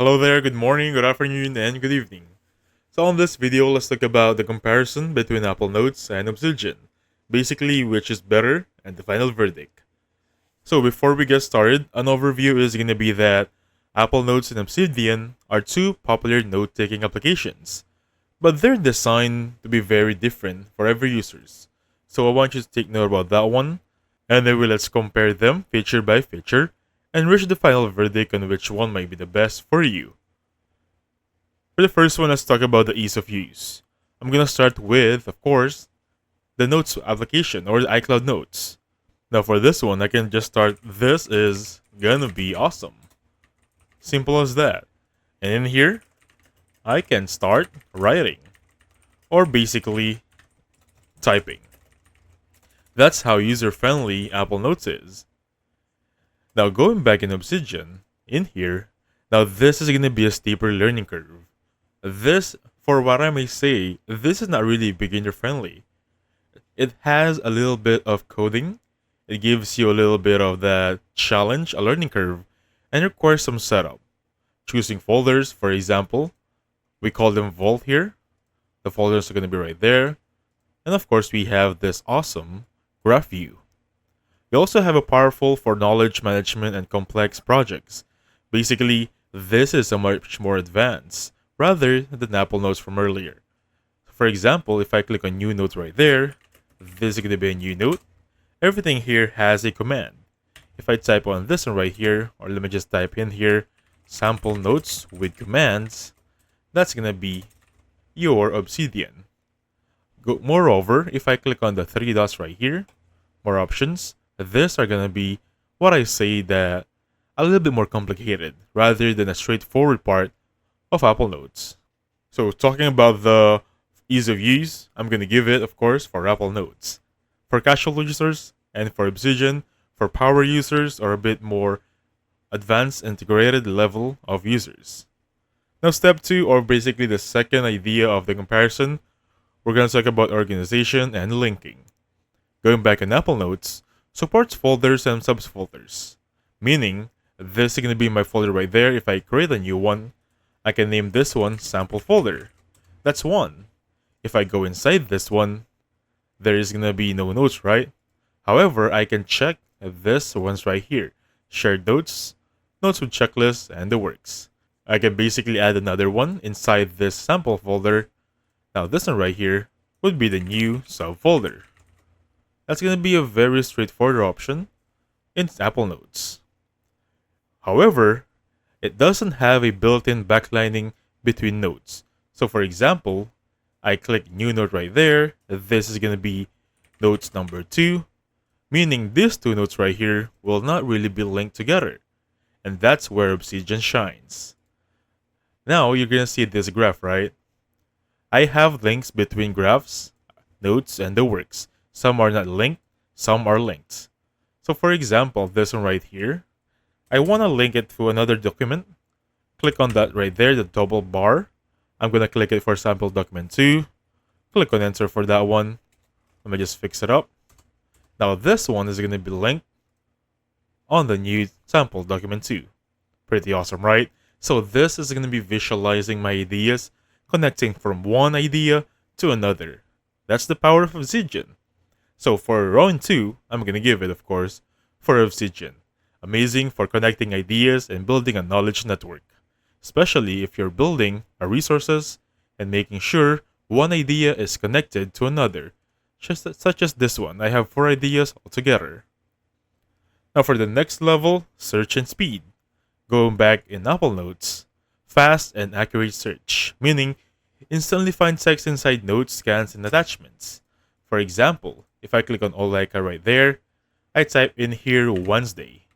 Hello there, good morning, good afternoon, and good evening. So on this video, let's talk about the comparison between Apple Notes and Obsidian. Basically, which is better and the final verdict. So before we get started, an overview is going to be that Apple Notes and Obsidian are two popular note-taking applications, but they're designed to be very different for every users. So I want you to take note about that one, and then let's compare them feature by feature and reach the final verdict on which one might be the best for you. For the first one, let's talk about the ease of use. I'm gonna start with, of course, the Notes application or the iCloud Notes. Now for this one, I can just start, this is gonna be awesome. Simple as that. And in here, I can start writing or basically typing. That's how user-friendly Apple Notes is. Now going back in Obsidian, in here, now this is gonna be a steeper learning curve. This, for what I may say, this is not really beginner friendly. It has a little bit of coding. It gives you a little bit of that challenge, a learning curve, and requires some setup. Choosing folders, for example, we call them Vault here. The folders are going to be right there. And of course, we have this awesome graph view. We also have a powerful for knowledge management and complex projects. Basically, this is a much more advanced rather than Apple Notes from earlier. For example, if I click on New Note right there, this is going to be a new note. Everything here has a command. If I type on this one right here, or let me just type in here, sample notes with commands, that's going to be your Obsidian. Moreover, if I click on the three dots right here, more options, these are going to be what I say that a little bit more complicated rather than a straightforward part of Apple Notes. So talking about the ease of use, I'm going to give it, of course, for Apple Notes. For casual users and for Obsidian, for power users or a bit more advanced integrated level of users. Now step 2, or basically the second idea of the comparison, we're going to talk about organization and linking. Going back in Apple Notes, supports folders and subfolders, meaning this is going to be my folder right there. If I create a new one, I can name this one sample folder. That's one. If I go inside this one, there is going to be no notes, right? However, I can check this one's right here. Shared notes, notes with checklists, and the works. I can basically add another one inside this sample folder. Now this one right here would be the new subfolder. That's going to be a very straightforward option in Apple Notes. However, it doesn't have a built-in backlining between notes. So for example, I click new note right there. This is going to be notes number 2, meaning these two notes right here will not really be linked together. And that's where Obsidian shines. Now you're going to see this graph, right? I have links between graphs, notes, and the works. Some are not linked, some are linked. So for example, this one right here, I want to link it to another document. Click on that right there, the double bar. I'm going to click it for sample document 2. Click on enter for that one. Let me just fix it up. Now this one is going to be linked on the new sample document 2. Pretty awesome, right? So this is going to be visualizing my ideas, connecting from one idea to another. That's the power of Obsidian. So for round 2, I'm going to give it, of course, for Obsidian. Amazing for connecting ideas and building a knowledge network, especially if you're building a resources and making sure one idea is connected to another, such as this one. I have 4 ideas altogether. Now for the next level, search and speed. Going back in Apple Notes, fast and accurate search, meaning instantly find text inside notes, scans, and attachments. For example, if I click on Olaika right there, I type in here Wednesday.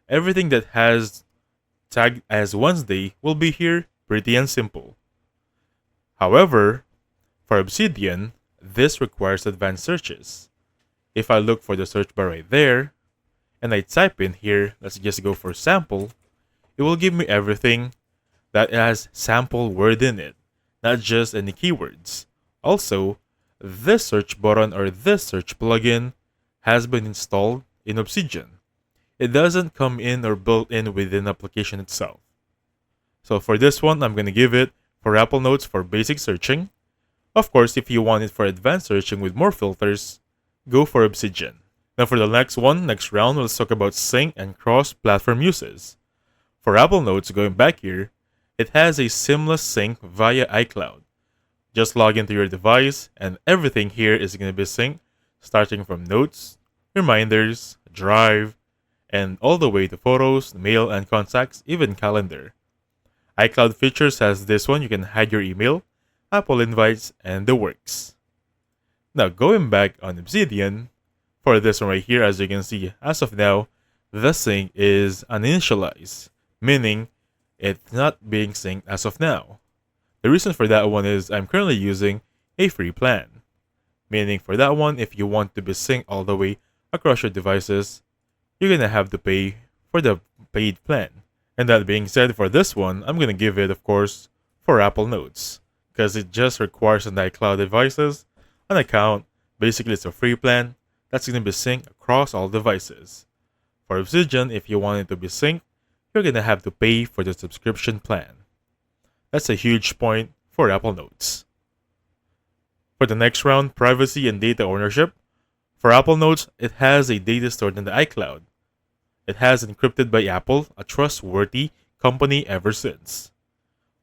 Everything that has tagged as Wednesday will be here, pretty and simple. However, for Obsidian, this requires advanced searches. If I look for the search bar right there, and I type in here, let's just go for sample, it will give me everything that has sample word in it, not just any keywords. Also, this search button or this search plugin has been installed in Obsidian. It doesn't come in or built in within the application itself. So for this one, I'm going to give it for Apple Notes for basic searching. Of course, if you want it for advanced searching with more filters, go for Obsidian. Now for the next round, let's talk about sync and cross-platform uses. For Apple Notes, going back here, it has a seamless sync via iCloud. Just log into your device and everything here is going to be synced, starting from Notes, Reminders, Drive, and all the way to Photos, Mail, and Contacts, even Calendar. iCloud Features has this one, you can hide your email, Apple Invites, and the works. Now going back on Obsidian, for this one right here, as you can see, as of now, the sync is uninitialized, meaning it's not being synced as of now. The reason for that one is I'm currently using a free plan, meaning for that one, if you want to be synced all the way across your devices, you're gonna have to pay for the paid plan. And that being said, for this one, I'm gonna give it, of course, for Apple Notes, because it just requires an iCloud devices, an account. Basically, it's a free plan that's gonna be synced across all devices. For Obsidian, if you want it to be synced, you're gonna have to pay for the subscription plan. That's a huge point for Apple Notes. For the next round, privacy and data ownership. For Apple Notes, it has a data stored in the iCloud. It has encrypted by Apple, a trustworthy company ever since.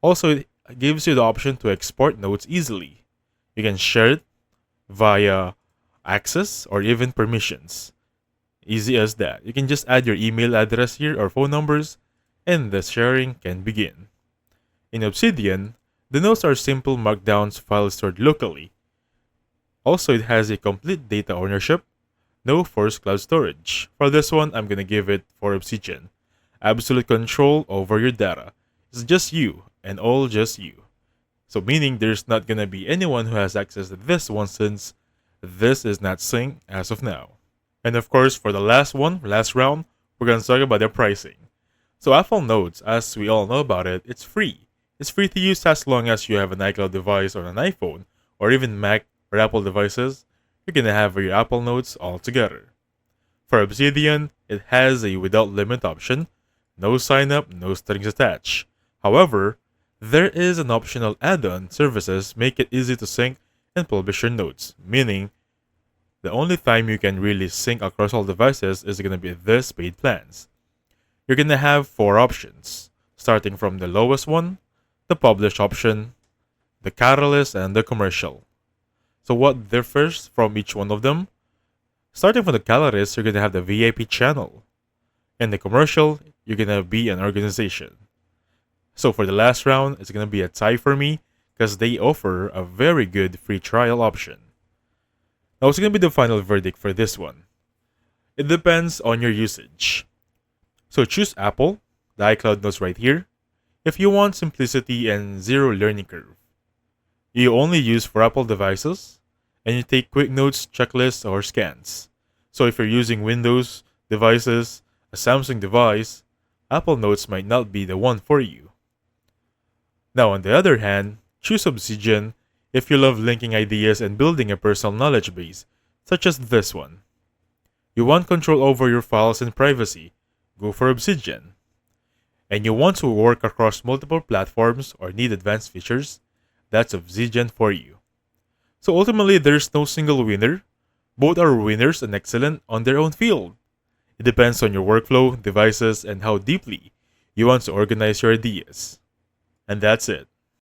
Also, it gives you the option to export notes easily. You can share it via access or even permissions. Easy as that. You can just add your email address here or phone numbers, and the sharing can begin. In Obsidian, the notes are simple markdowns files stored locally. Also, it has a complete data ownership, no forced cloud storage. For this one, I'm gonna give it for Obsidian. Absolute control over your data. It's just you, and all just you. So meaning there's not gonna be anyone who has access to this one since this is not synced as of now. And of course, for the last round, we're gonna talk about the pricing. So Apple Notes, as we all know about it, it's free. It's free to use as long as you have an iCloud device or an iPhone, or even Mac or Apple devices. You're gonna have your Apple Notes all together. For Obsidian, it has a without limit option, no sign up, no strings attached. However, there is an optional add-on services make it easy to sync and publish your notes, meaning the only time you can really sync across all devices is gonna be this paid plans. You're gonna have 4 options, starting from the lowest one, the publish option, the catalyst, and the commercial. So what differs from each one of them? Starting from the catalyst, you're gonna have the VIP channel. In the commercial, you're gonna be an organization. So for the last round, it's gonna be a tie for me because they offer a very good free trial option. Now what's gonna be the final verdict for this one? It depends on your usage. So choose Apple, the iCloud Notes right here, if you want simplicity and zero learning curve. You only use for Apple devices, and you take quick notes, checklists, or scans. So if you're using Windows devices, a Samsung device, Apple Notes might not be the one for you. Now on the other hand, choose Obsidian if you love linking ideas and building a personal knowledge base, such as this one. You want control over your files and privacy, go for Obsidian. And you want to work across multiple platforms or need advanced features, that's Obsidian for you. So ultimately, there's no single winner. Both are winners and excellent on their own field. It depends on your workflow, devices, and how deeply you want to organize your ideas. And that's it.